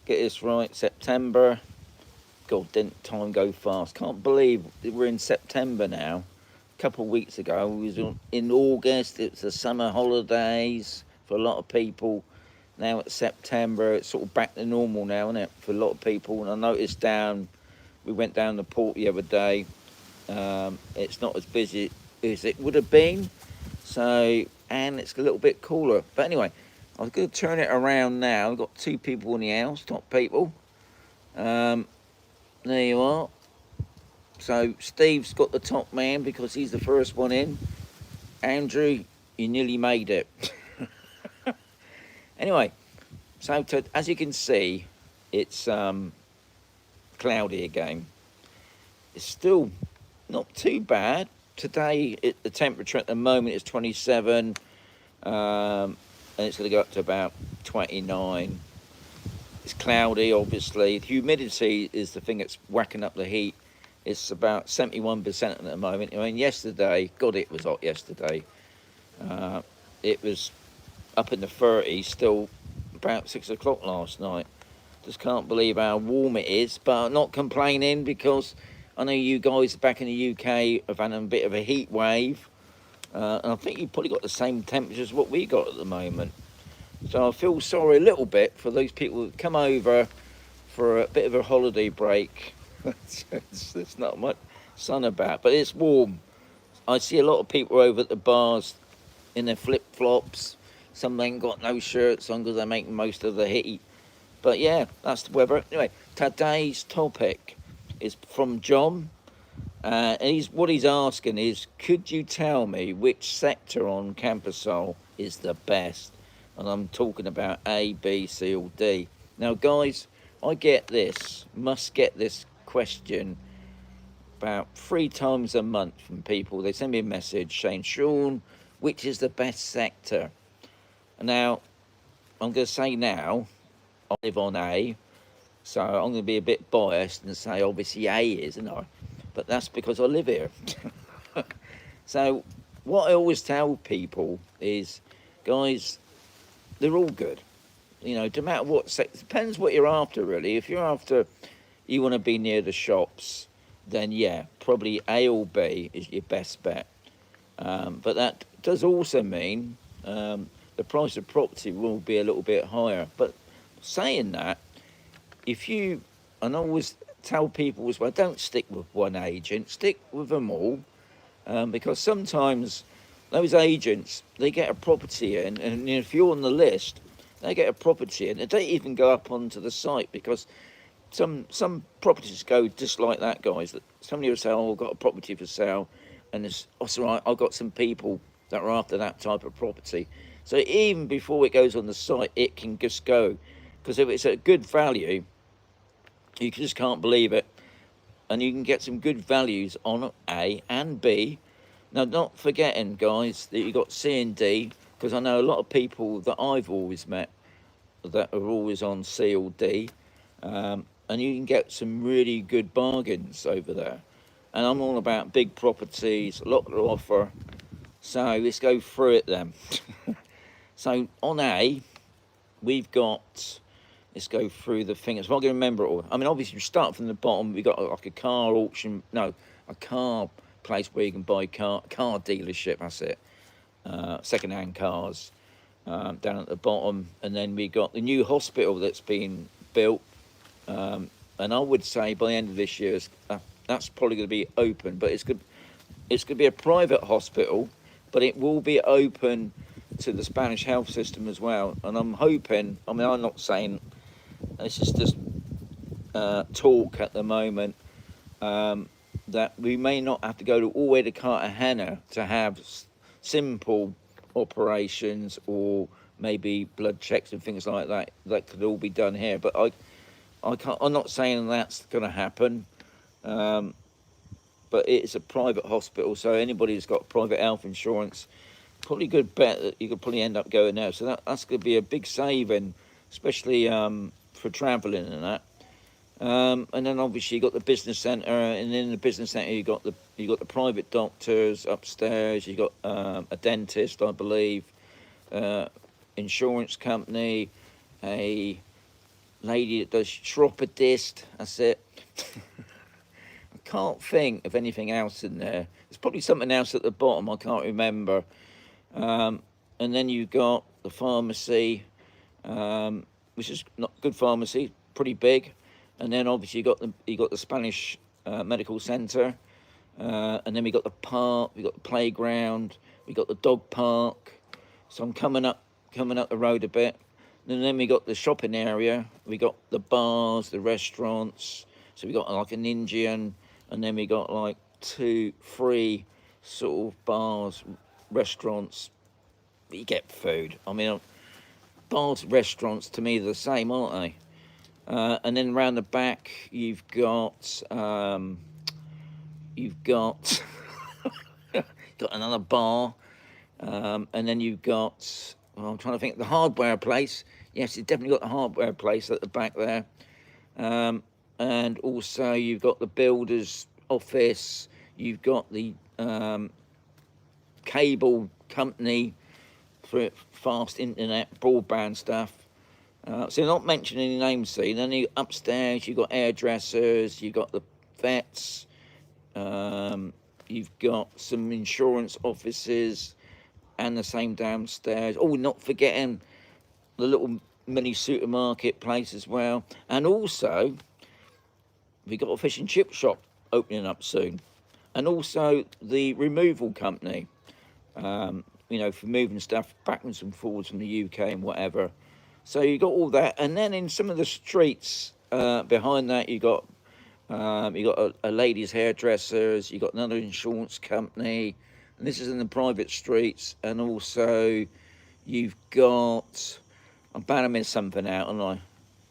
get this right. September. God, didn't time go fast? Can't believe we're in September now. A couple of weeks ago, we was in August. It's the summer holidays for a lot of people. Now it's September. It's sort of back to normal now, isn't it, for a lot of people? And I noticed we went down the port the other day. It's not as busy as it would have been. So, and it's a little bit cooler. But anyway, I was going to turn it around now. I've got two people in the house, top people. There you are. So Steve's got the top man because he's the first one in. Andrew, you nearly made it. Anyway, so as you can see, it's cloudy again. It's still not too bad. Today, the temperature at the moment is 27, and it's going to go up to about 29. It's cloudy, obviously. The humidity is the thing that's whacking up the heat. It's about 71% at the moment. I mean, yesterday, God, it was hot yesterday. It was up in the 30s, still about 6 o'clock last night. Just can't believe how warm it is, but I'm not complaining because I know you guys back in the UK have had a bit of a heat wave. And I think you've probably got the same temperature as what we got at the moment. So I feel sorry a little bit for those people who come over for a bit of a holiday break. There's not much sun about, but it's warm. I see a lot of people over at the bars in their flip-flops. Some ain't got no shirts on because they're making most of the heat. But yeah, that's the weather. Anyway, today's topic is from John. And what he's asking is, could you tell me which sector on Camposol is the best? And I'm talking about A, B, C or D. Now, guys, I must get this question about 3 times a month from people. They send me a message saying, Sean, which is the best sector? Now, I'm going to say now, I live on A, so I'm going to be a bit biased and say obviously A is, isn't I? But that's because I live here. So what I always tell people is, guys, they're all good. You know, no matter what sector, depends what you're after, really. If you're after, you want to be near the shops, then yeah, probably A or B is your best bet. But that does also mean the price of property will be a little bit higher. But saying that, and I always tell people as well, don't stick with one agent, stick with them all, because sometimes those agents, they get a property in, and if you're on the list, they get a property in, and they even go up onto the site, because some properties go just like that, guys. That somebody will say, oh, I've got a property for sale, and it's all right, I've got some people that are after that type of property. So even before it goes on the site, it can just go, because if it's at good value, you just can't believe it. And you can get some good values on A and B. Now, not forgetting, guys, that you got C and D, because I know a lot of people that I've always met that are always on C or D, and you can get some really good bargains over there. And I'm all about big properties, a lot to offer. So let's go through it then. So on A, we've got, let's go through the things. If I can remember it all. I mean, obviously, we start from the bottom. We've got like a car auction, no, a car place where you can buy car dealership, that's it. Second-hand cars down at the bottom. And then we got the new hospital that's been built. And I would say by the end of this year, that's probably going to be open. But it's going to be a private hospital, but it will be open to the Spanish health system as well. And I'm hoping, I mean, I'm not saying, this is just talk at the moment, that we may not have to go all the way to Cartagena to have simple operations or maybe blood checks and things like that. That could all be done here. But I'm not saying that's going to happen. But it's a private hospital, so anybody who's got private health insurance, probably a good bet that you could probably end up going there. So that's going to be a big saving, especially for travelling and that. And then obviously you got the business centre, and in the business centre you got the private doctors upstairs. You got a dentist, I believe, insurance company, a lady that does Shropodist. That's it. I can't think of anything else in there. There's probably something else at the bottom. I can't remember. And then you've got the pharmacy, which is not good pharmacy, pretty big. And then obviously you got the Spanish medical centre. And then we got the park, we got the playground, we got the dog park. So I'm coming up the road a bit. And then we got the shopping area, we got the bars, the restaurants. So we got like an Indian, and then we got like 2, 3 sort of bars, restaurants. You get food. I mean, bars, restaurants to me are the same, aren't they? And then around the back, you've got got another bar, and then you've got. Well, I'm trying to think. The hardware place. Yes, you've definitely got the hardware place at the back there. And also you've got the builder's office. You've got the cable company for fast internet, broadband stuff. So not mentioning any names, see. Then upstairs you've got hairdressers, you've got the vets, you've got some insurance offices, and the same downstairs. Oh, not forgetting the little mini supermarket place as well. And also, we got a fish and chip shop opening up soon. And also the removal company, for moving stuff backwards and forwards from the UK and whatever. So you got all that. And then in some of the streets behind that, you got a ladies' hairdressers, you got another insurance company, and this is in the private streets. And also you've got, I'm bound to miss something out, aren't I?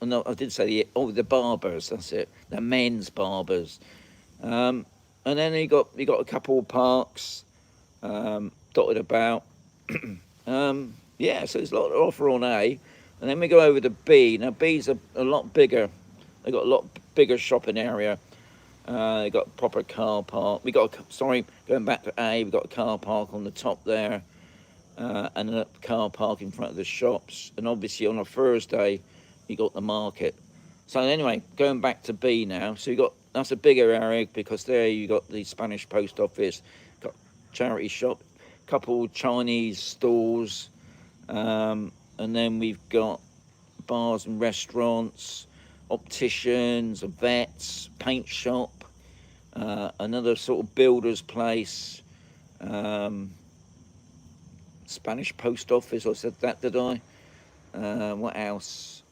Oh, no, I did say the barbers. That's it. The men's barbers. And then you got a couple of parks dotted about. Yeah, so there's a lot to offer on A. And then we go over to B. Now B's a lot bigger. They got a lot bigger shopping area. They got a proper car park. Going back to A, we got a car park on the top there, and a car park in front of the shops. And obviously on a Thursday, you got the market. So anyway, going back to B now. So that's a bigger area because there you got the Spanish post office, got charity shop, couple Chinese stores, and then we've got bars and restaurants, opticians, vets, paint shop, another sort of builder's place, Spanish post office. I said that, did I? What else?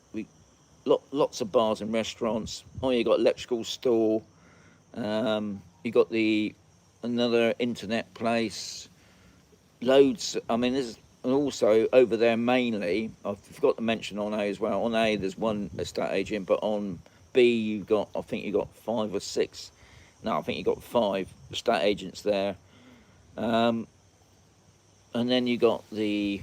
Lots of bars and restaurants. Oh, you got electrical store. You got another internet place. Loads. I mean, and also over there mainly. I forgot to mention on A as well. On A, there's one estate agent, but on B, I think you got 5 or 6. No, I think you got 5 estate agents there. And then you got the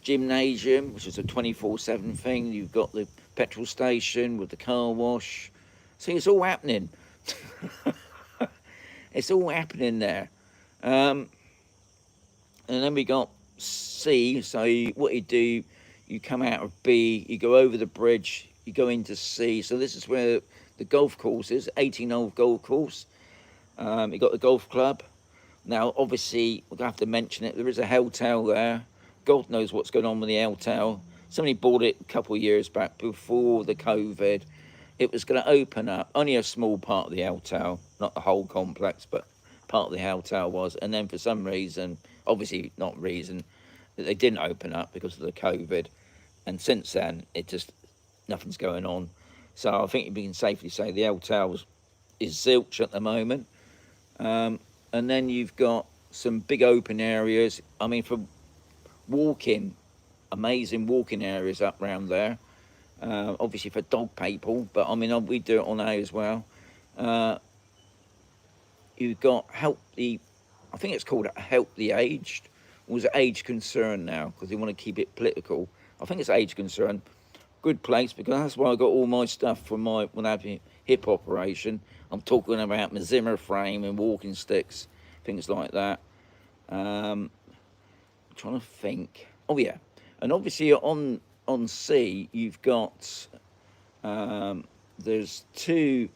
gymnasium, which is a 24/7 thing. You've got the petrol station with the car wash. See, it's all happening. It's all happening there. And then we got C. So what you do, you come out of B, you go over the bridge, you go into C. So this is where the golf course is, 18-hole golf course. You got the golf club. Now, obviously, we'll have to mention it. There is a hotel there. God knows what's going on with the hotel. Somebody bought it a couple of years back before the COVID. It was going to open up, only a small part of the hotel, not the whole complex, but part of the hotel was. And then for some reason, obviously not reason, they didn't open up because of the COVID. And since then, nothing's going on. So I think we can safely say the hotel is zilch at the moment. And then you've got some big open areas. I mean, for walking, amazing walking areas up round there. Obviously for dog people, but I mean, we do it on A as well. You've got I think it's called Help the Aged. Or is it Age Concern now? Because they want to keep it political. I think it's Age Concern. Good place, because that's where I got all my stuff from when I had my hip operation. I'm talking about my Zimmer frame and walking sticks, things like that. I'm trying to think. Oh yeah, and obviously on C you've got There's 2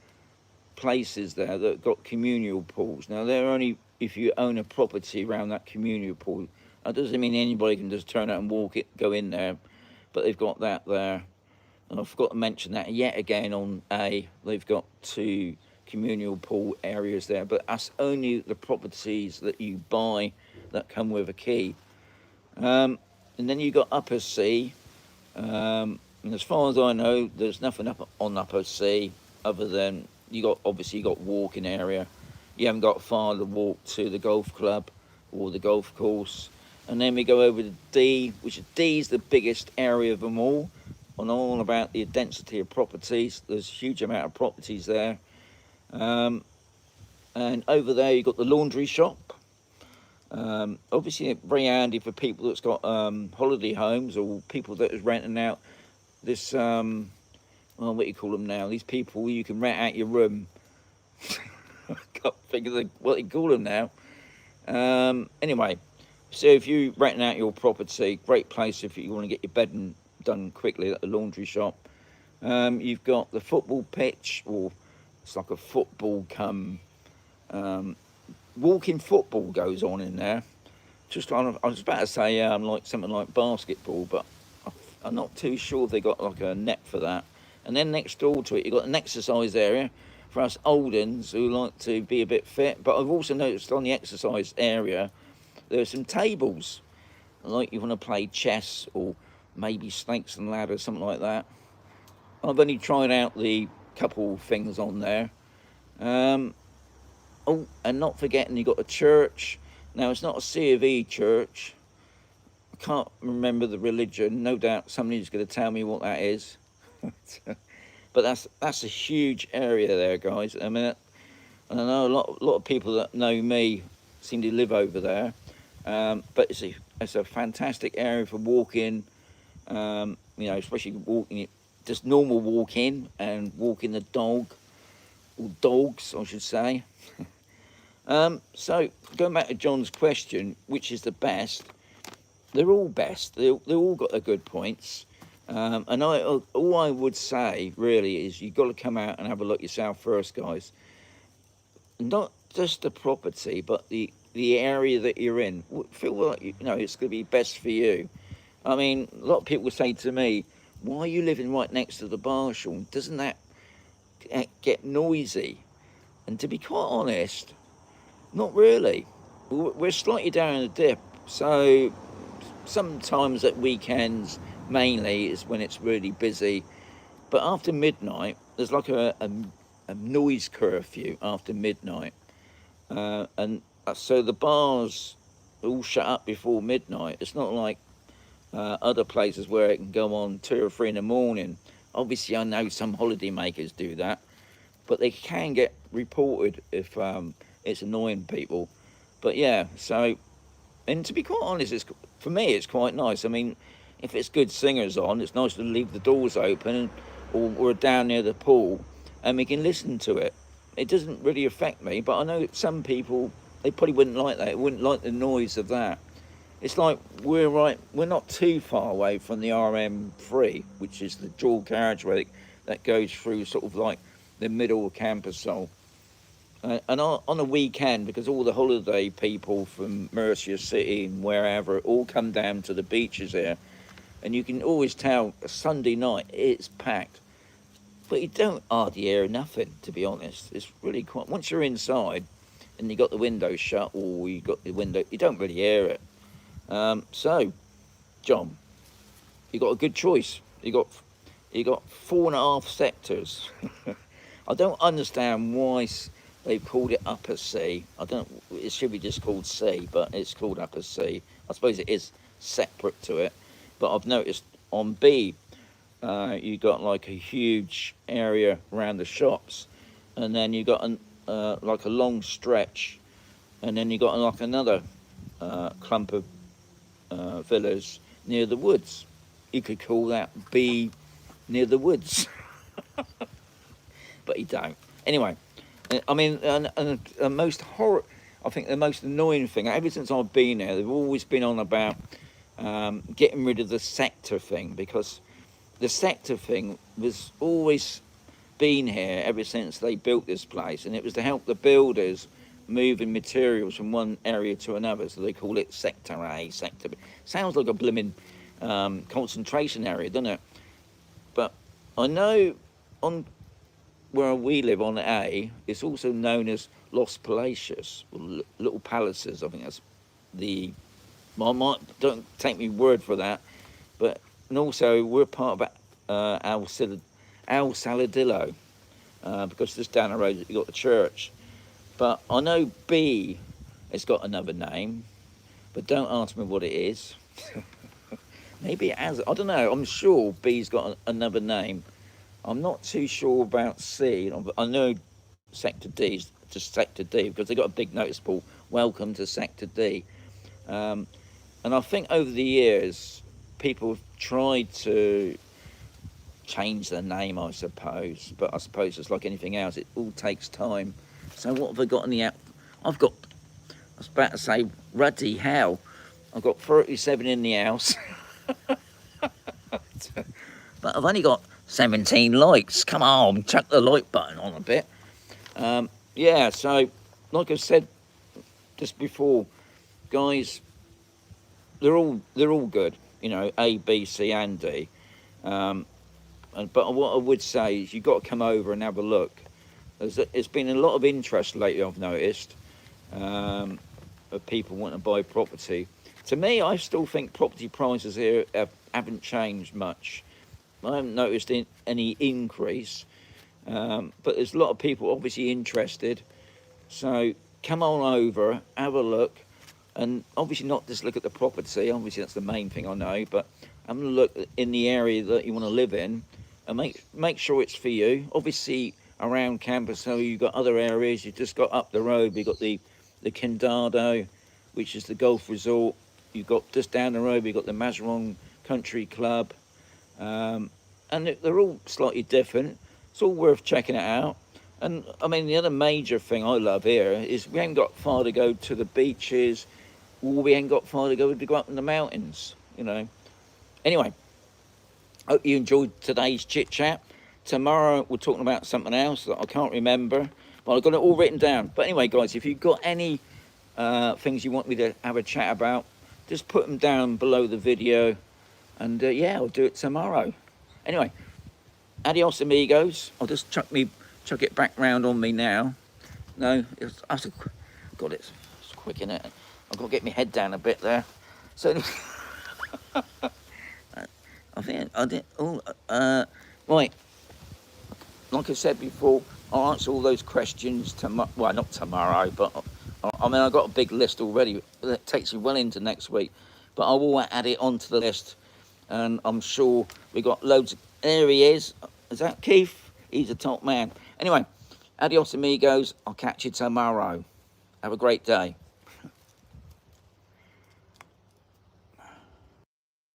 places there that got communal pools. Now they're only if you own a property around that communal pool. That doesn't mean anybody can just turn out and go in there, but they've got that there. And I forgot to mention that yet again on A, they've got 2 communal pool areas there, but that's only the properties that you buy that come with a key. And then you got Upper Sea. And as far as I know, there's nothing up on Upper Sea other than obviously you got walking area. You haven't got far to walk to the golf club or the golf course. And then we go over to D, which D is the biggest area of them all. On all about the density of properties, there's a huge amount of properties there. And over there you've got the laundry shop. Obviously very handy for people that's got holiday homes or people that is renting out this well, what do you call them now, these people you can rent out your room. I can't think of what they call them now. Anyway, so if you renting out your property, great place if you want to get your bedding done quickly at the laundry shop. You've got the football pitch, or it's like a football walking football goes on in there. I was about to say like something like basketball, but I'm not too sure if they got like a net for that. And then next door to it, you've got an exercise area for us old uns who like to be a bit fit. But I've also noticed on the exercise area, there's some tables. Like you want to play chess or maybe snakes and ladders, something like that. I've only tried out the couple things on there. Oh, and not forgetting you got a church. Now, it's not a C of E church. I can't remember the religion. No doubt somebody's going to tell me what that is. But that's a huge area there, guys. I mean, I know a lot of people that know me seem to live over there. But it's a fantastic area for walking. Especially walking, just normal walking and walking the dog, or dogs, I should say. So going back to John's question, which is the best? They're all best. They all got their good points. And all I would say really is you've got to come out and have a look yourself first, guys. Not just the property, but the area that you're in. Feel like it's going to be best for you. I mean, a lot of people say to me, "Why are you living right next to the bar, Sean? Doesn't that get noisy?" And to be quite honest, not really. We're slightly down in the dip, so sometimes at weekends mainly is when it's really busy. But after midnight, there's like a noise curfew after midnight, and so the bars all shut up before midnight. It's not like other places where it can go on 2 or 3 in the morning. Obviously, I know some holiday makers do that, but they can get reported if it's annoying people. But yeah, so, and to be quite honest, for me it's quite nice. I mean, if it's good singers on, it's nice to leave the doors open, or we're down near the pool and we can listen to it. It doesn't really affect me, but I know some people, they probably wouldn't like that. They wouldn't like the noise of that. It's like we're not too far away from the RM3, which is the dual carriageway that goes through sort of like the middle of Camposol. And on a weekend, because all the holiday people from Mercia City and wherever all come down to the beaches here, and you can always tell a Sunday night it's packed. But you don't hardly hear nothing, to be honest. It's really quite, once you're inside and you got the window shut or you got the window, you don't really hear it. So, John, you got a good choice. You got 4.5 sectors. I don't understand why they called it Upper Sea. It should be just called C, but it's called Upper Sea. I suppose it is separate to it. But I've noticed on B, you got like a huge area around the shops, and then you got like a long stretch, and then you got like another clump of villas near the woods. You could call that B near the woods, but you don't. Anyway, I mean, and I think the most annoying thing, ever since I've been there, they've always been on about getting rid of the sector thing, because the sector thing was always been here ever since they built this place, and it was to help the builders moving materials from one area to another. So they call it Sector A, Sector B. Sounds like a blooming concentration area, doesn't it? But I know on where we live on A, it's also known as Los Palacios, or Little Palaces. I think that's the. Well, don't take me word for that, but and also we're part of Al Saladillo, because just down the road you got the church. But I know B has got another name, but don't ask me what it is. Maybe it has. I don't know. I'm sure B's got another name. I'm not too sure about C. I know Sector D is just Sector D because they got a big notice board, welcome to Sector D. And I think over the years, people have tried to change their name, I suppose. But I suppose it's like anything else, it all takes time. So what have I got in the app? I was about to say, ruddy hell. I've got 37 in the house. But I've only got 17 likes. Come on, chuck the like button on a bit. Yeah, so like I said just before, guys, they're all good, you know, A, B, C, and D. But what I would say is you've got to come over and have a look. There's been a lot of interest lately, I've noticed, of people wanting to buy property. To me, I still think property prices here haven't changed much. I haven't noticed any increase, but there's a lot of people obviously interested. So come on over, have a look, and obviously not just look at the property. Obviously that's the main thing I know, but have a look in the area that you want to live in, and make sure it's for you. Obviously around Camposol you've got other areas. You just got up the road. We've got the Condado, which is the golf resort. You've got just down the road. We've got the Mazaron Country Club. And they're all slightly different. It's all worth checking it out. And I mean, the other major thing I love here is we ain't got far to go to the beaches, or we ain't got far to go up in the mountains, you know. Anyway, hope you enjoyed today's chit chat. Tomorrow we're talking about something else that I can't remember, but I've got it all written down. But anyway, guys, if you've got any things you want me to have a chat about, just put them down below the video. And yeah, I'll do it tomorrow. Anyway, adios amigos. I'll just chuck it back round on me now. No, God, it's quick, innit? I've got to get my head down a bit there. So, I think I did. Right, like I said before, I'll answer all those questions tomorrow. Well, not tomorrow, but I mean, I've got a big list already. That takes you well into next week. But I will add it onto the list. And I'm sure we got loads of... There he is. Is that Keith? He's a top man. Anyway, adios amigos. I'll catch you tomorrow. Have a great day.